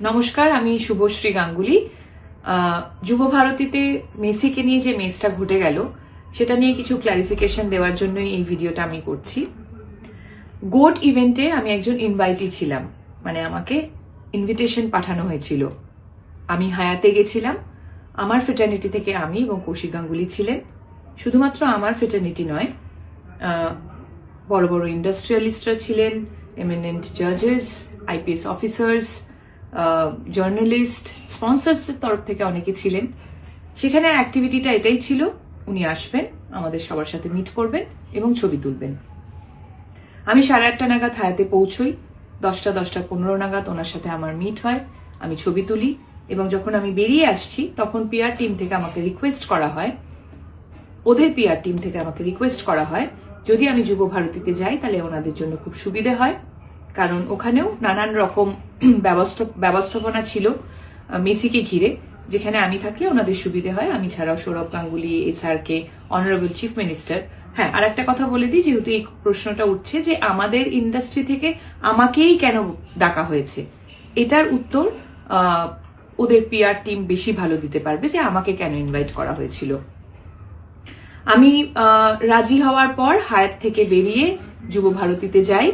নমস্কার, আমি শুভশ্রী গাঙ্গুলি। যুব ভারতীতে মেসিকে নিয়ে যে মেসটা ঘটে গেল সেটা নিয়ে কিছু ক্লারিফিকেশন দেওয়ার জন্যই এই ভিডিওটা আমি করছি। গোট ইভেন্টে আমি একজন ইনভাইটি ছিলাম, মানে আমাকে ইনভিটেশন পাঠানো হয়েছিল। আমি হায়াতে গেছিলাম। আমার ফ্রেটার্নিটি থেকে আমি এবং কৌশিক গাঙ্গুলি ছিলেন। শুধুমাত্র আমার ফ্রেটার্নিটি নয়, বড় বড় ইন্ডাস্ট্রিয়ালিস্টরা ছিলেন, এমিনেন্ট জাজেস, আইপিএস অফিসার্স, জার্নালিস্ট, স্পন্সরসদের তরফ থেকে অনেকে ছিলেন। সেখানে অ্যাক্টিভিটিটা এটাই ছিল, উনি আসবেন, আমাদের সবার সাথে মিট করবেন এবং ছবি তুলবেন। আমি 8:30 নাগাদ হায়াতে পৌঁছই। 10:15 নাগাদ ওনার সাথে আমার মিট হয়, আমি ছবি তুলি এবং যখন আমি বেরিয়ে আসছি তখন পিআর টিম থেকে আমাকে রিকোয়েস্ট করা হয়, ওদের পিআর টিম থেকে আমাকে রিকোয়েস্ট করা হয় যদি আমি যুব ভারতীতে যাই তাহলে ওনাদের জন্য খুব সুবিধে হয়, কারণ ওখানেও নানান রকম ব্যবস্থাপনা ছিল মেসিকে ঘিরে, যেখানে আমি থাকলে ওনাদের সুবিধে হয়। আমি ছাড়াও Sourav Ganguly, SRK, honourable chief minister. হ্যাঁ, আর একটা কথা বলে দিই, যেহেতু এই প্রশ্নটা উঠছে যে আমাদের ইন্ডাস্ট্রি থেকে আমাকেই কেন ডাকা হয়েছে, এটার উত্তর ওদের পিআর টিম বেশি ভালো দিতে পারবে যে আমাকে কেন ইনভাইট করা হয়েছিল। আমি রাজি হওয়ার পর হায়াত থেকে বেরিয়ে যুব ভারতীতে যাই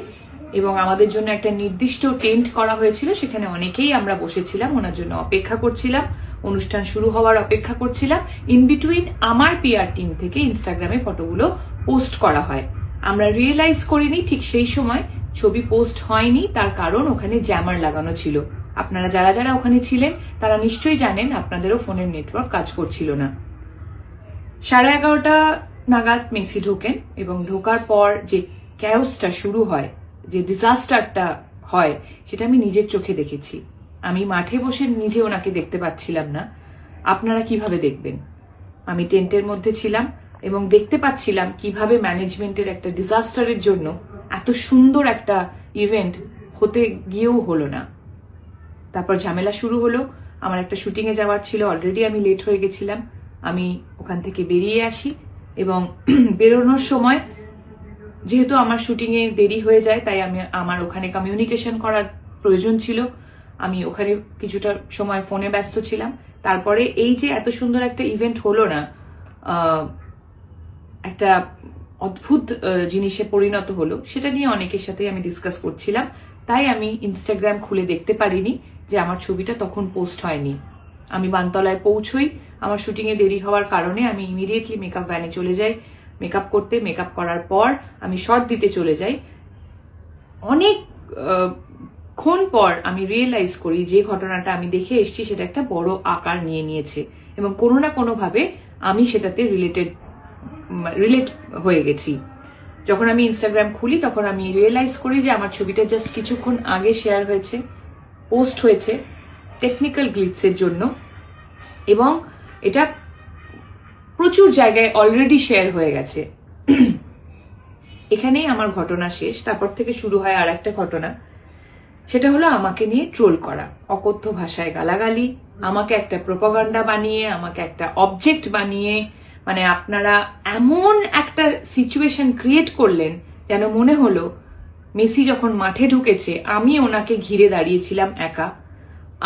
এবং আমাদের জন্য একটা নির্দিষ্ট টেন্ট করা হয়েছিল, সেখানে অনেকেই আমরা বসেছিলাম, ওনার জন্য অপেক্ষা করছিলাম, অনুষ্ঠান শুরু হওয়ার অপেক্ষা করছিলাম। ইন বিটুইন আমার পিআর টিম থেকে ইনস্টাগ্রামে ফটোগুলো পোস্ট করা হয়। আমরা রিয়েলাইজ করিনি ঠিক সেই সময় ছবি পোস্ট হয়নি, তার কারণ ওখানে জ্যামার লাগানো ছিল। আপনারা যারা যারা ওখানে ছিলেন তারা নিশ্চয়ই জানেন, আপনাদেরও ফোনের নেটওয়ার্ক কাজ করছিল না। 11:30 নাগাদ মেসি ঢোকেন এবং ঢোকার পর যে ক্যাওসটা শুরু হয়, যে ডিজাস্টারটা হয়, সেটা আমি নিজের চোখে দেখেছি। আমি মাঠে বসে নিজে ওনাকে দেখতে পাচ্ছিলাম না, আপনারা কিভাবে দেখবেন? আমি টেন্টের মধ্যে ছিলাম এবং দেখতে পাচ্ছিলাম কিভাবে ম্যানেজমেন্টের একটা ডিজাস্টারের জন্য এত সুন্দর একটা ইভেন্ট হতে গিয়েও হলো না। তারপর ঝামেলা শুরু হলো। আমার একটা শুটিংয়ে যাওয়ার ছিল, অলরেডি আমি লেট হয়ে গেছিলাম। আমি ওখান থেকে বেরিয়ে আসি এবং বেরোনোর সময় যেহেতু আমার শুটিংয়ে দেরি হয়ে যায়, তাই আমার ওখানে কমিউনিকেশন করার প্রয়োজন ছিল। আমি ওখানে কিছুটা সময় ফোনে ব্যস্ত ছিলাম। তারপরে এই যে এত সুন্দর একটা ইভেন্ট হলো না, একটা অদ্ভুত জিনিসে পরিণত হলো, সেটা নিয়ে অনেকের সাথে আমি ডিসকাস করছিলাম। তাই আমি ইনস্টাগ্রাম খুলে দেখতে পারিনি যে আমার ছবিটা তখন পোস্ট হয়নি। আমি বানতলায় পৌঁছই, আমার শুটিংয়ে দেরি হওয়ার কারণে আমি ইমিডিয়েটলি মেকআপ ভ্যানে চলে যাই মেকআপ করতে। মেকআপ করার পর আমি শর্ট দিতে চলে যাই। অনেকক্ষণ পর আমি রিয়েলাইজ করি যে ঘটনাটা আমি দেখে এসেছি সেটা একটা বড় আকার নিয়ে নিয়েছে এবং কোনো না কোনোভাবে আমি সেটাতে রিলেট হয়ে গেছি। যখন আমি ইনস্টাগ্রাম খুলি তখন আমি রিয়েলাইজ করি যে আমার ছবিটা জাস্ট কিছুক্ষণ আগে শেয়ার হয়েছে, পোস্ট হয়েছে টেকনিক্যাল গ্লিচের জন্য, এবং এটা প্রচুর জায়গায় অলরেডি শেয়ার হয়ে গেছে। এখানেই আমার ঘটনা শেষ। তারপর থেকে শুরু হয় আর একটা ঘটনা, সেটা হলো আমাকে নিয়ে ট্রোল করা, অকথ্য ভাষায় গালাগালি, আমাকে একটা প্রোপাগান্ডা বানিয়ে, আমাকে একটা অবজেক্ট বানিয়ে, মানে আপনারা এমন একটা সিচুয়েশন ক্রিয়েট করলেন যেন মনে হলো মেসি যখন মাঠে ঢুকেছে আমি ওনাকে ঘিরে দাঁড়িয়েছিলাম একা,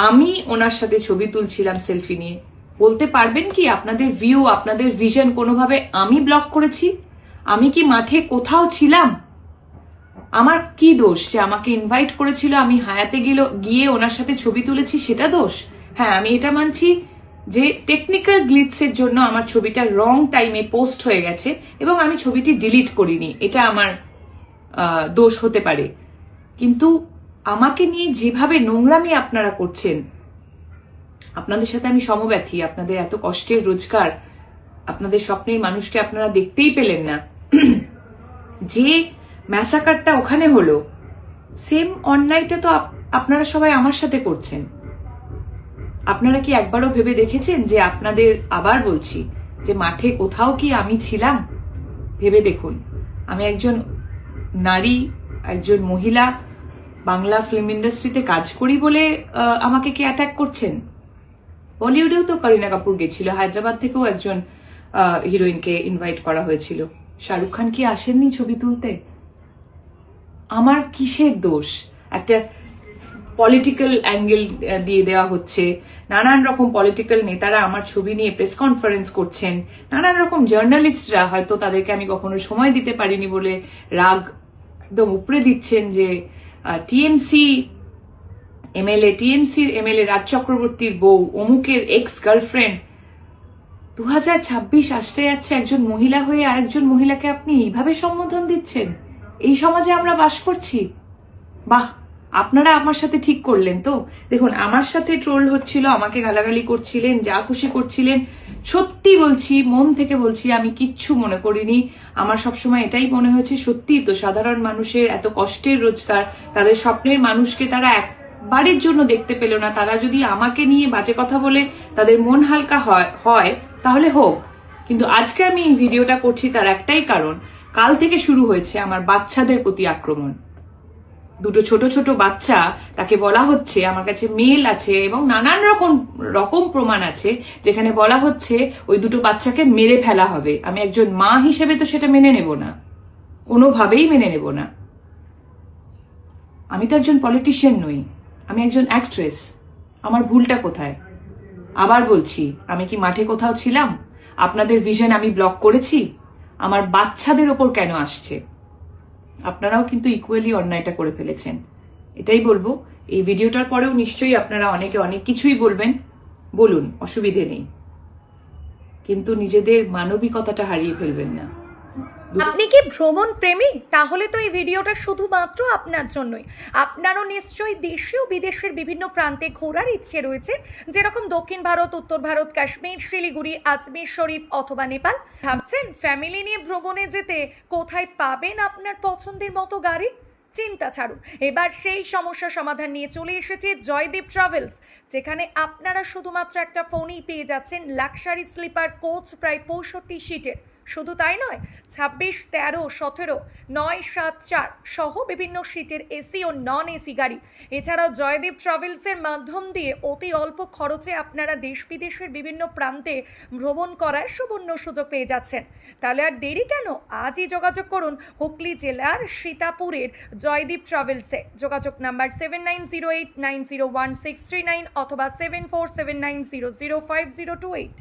আমি ওনার সাথে ছবি তুলছিলাম সেলফি নিয়ে। বলতে পারবেন কি আপনাদের ভিউ, আপনাদের ভিশন কোনোভাবে আমি ব্লক করেছি? আমি কি মাঠে কোথাও ছিলাম? আমার কি দোষ যে আমাকে ইনভাইট করেছিল, আমি হায়াতে গিয়ে ওনার সাথে ছবি তুলেছি, সেটা দোষ? হ্যাঁ, আমি এটা মানছি যে টেকনিক্যাল গ্লিচের জন্য আমার ছবিটা রং টাইমে পোস্ট হয়ে গেছে এবং আমি ছবিটি ডিলিট করিনি, এটা আমার দোষ হতে পারে। কিন্তু আমাকে নিয়ে যেভাবে নোংরামি আপনারা করছেন, আপনাদের সাথে আমি সমব্যথী। আপনাদের এত কষ্টের রোজগার, আপনাদের স্বপ্নের মানুষকে আপনারা দেখতেই পেলেন না। যে ম্যাসাকারটা ওখানে হলো, সেম অন্যায়টা তো আপনারা সবাই আমার সাথে করছেন। আপনারা কি একবারও ভেবে দেখেছেন যে আপনাদের, আবার বলছি, যে মাঠে কোথাও কি আমি ছিলাম? ভেবে দেখুন। আমি একজন নারী, একজন মহিলা, বাংলা ফিল্ম ইন্ডাস্ট্রিতে কাজ করি বলে আমাকে কি অ্যাটাক করছেন? বলিউডেও তো করিনা কাপুর গেছিল, হায়দ্রাবাদ থেকেও একজন হিরোইনকে ইনভাইট করা হয়েছিল। শাহরুখ খান কি আসেননি ছবি তুলতে? আমার কিসের দোষ? একটা পলিটিক্যাল অ্যাঙ্গেল দিয়ে দেওয়া হচ্ছে, নানান রকম পলিটিক্যাল নেতারা আমার ছবি নিয়ে প্রেস কনফারেন্স করছেন, নানান রকম জার্নালিস্টরা হয়তো তাদেরকে আমি কখনো সময় দিতে পারিনি বলে রাগ একদম উপরে দিচ্ছেন যে টিএমসি এমএলএ রাজ চক্রবর্তীর বউ অমুকের এক্স গার্লফ্রেন্ড। 2026 আসতে যাচ্ছে, একজন মহিলা হয়ে আরেকজন মহিলাকে আপনি এইভাবে সম্বোধন দিচ্ছেন? এই সমাজে আমরা বাস করছি? বাহ, আপনারা আমার সাথে ঠিক করলেন তো। দেখুন, আমার সাথে ট্রোল হচ্ছিল, আমাকে গালাগালি করছিলেন, যা খুশি করছিলেন, সত্যি বলছি, মন থেকে বলছি, আমি কিচ্ছু মনে করিনি। আমার সবসময় এটাই মনে হয়েছে, সত্যি তো সাধারণ মানুষের এত কষ্টের রোজগার, তাদের স্বপ্নের মানুষকে তারা একবারের জন্য দেখতে পেল না, তারা যদি আমাকে নিয়ে বাজে কথা বলে তাদের মন হালকা হয় তাহলে হোক। কিন্তু আজকে আমি এই ভিডিওটা করছি তার একটাই কারণ, কাল থেকে শুরু হয়েছে আমার বাচ্চাদের প্রতি আক্রমণ। দুটো ছোট ছোট বাচ্চা, তাকে বলা হচ্ছে, আমার কাছে মেল আছে এবং নানান রকম প্রমাণ আছে যেখানে বলা হচ্ছে ওই দুটো বাচ্চাকে মেরে ফেলা হবে। আমি একজন মা হিসেবে তো সেটা মেনে নেব না, কোনোভাবেই মেনে নেব না। আমি তো একজন পলিটিশিয়ান নই, আমি একজন অ্যাক্ট্রেস। আমার ভুলটা কোথায়? আবার বলছি, আমি কি মাঠে কোথাও ছিলাম? আপনাদের ভিশন আমি ব্লক করেছি? আমার বাচ্চাদের ওপর কেন আসছে? আপনারাও কিন্তু ইকুয়ালি অন্যায়টা করে ফেলেছেন, এটাই বলবো। এই ভিডিওটার পরেও নিশ্চয়ই আপনারা অনেকে অনেক কিছুই বলবেন, বলুন, অসুবিধে নেই, কিন্তু নিজেদের মানবিকতাটা হারিয়ে ফেলবেন না। আপনি কি ভ্রমণ প্রেমী? তাহলে তো এই ভিডিওটা শুধুমাত্র আপনার জন্যই। আপনারও নিশ্চয়ই দেশে ও বিদেশের বিভিন্ন প্রান্তে ঘোরার ইচ্ছে রয়েছে, যেরকম দক্ষিণ ভারত, উত্তর ভারত, কাশ্মীর, শিলিগুড়ি, আজমির শরীফ অথবা নেপাল। ভাবছেন ফ্যামিলি নিয়ে ভ্রমণে যেতে কোথায় পাবেন আপনার পছন্দের মতো গাড়ি? চিন্তা ছাড়ুন, এবার সেই সমস্যা সমাধান নিয়ে চলে এসেছে জয়দীপ ট্রাভেলস, যেখানে আপনারা শুধুমাত্র একটা ফোনেই পেয়ে যাচ্ছেন লাক্সারি স্লিপার কোচ প্রায় 65 সিটের। শুধু তাই নয়, 26, 13, 17, 9, 7, 4 সহ বিভিন্ন সিটের এসি ও নন এসি গাড়ি। এছাড়াও জয়দীপ ট্রাভেলসের মাধ্যম দিয়ে অতি অল্প খরচে আপনারা দেশ বিদেশের বিভিন্ন প্রান্তে ভ্রমণ করার সুবর্ণ সুযোগ পেয়ে যাচ্ছেন। তাহলে আর দেরি কেন? আজই যোগাযোগ করুন হুগলি জেলার সীতাপুরের জয়দীপ ট্রাভেলসে। যোগাযোগ নাম্বার 7908901639 অথবা 7479005028।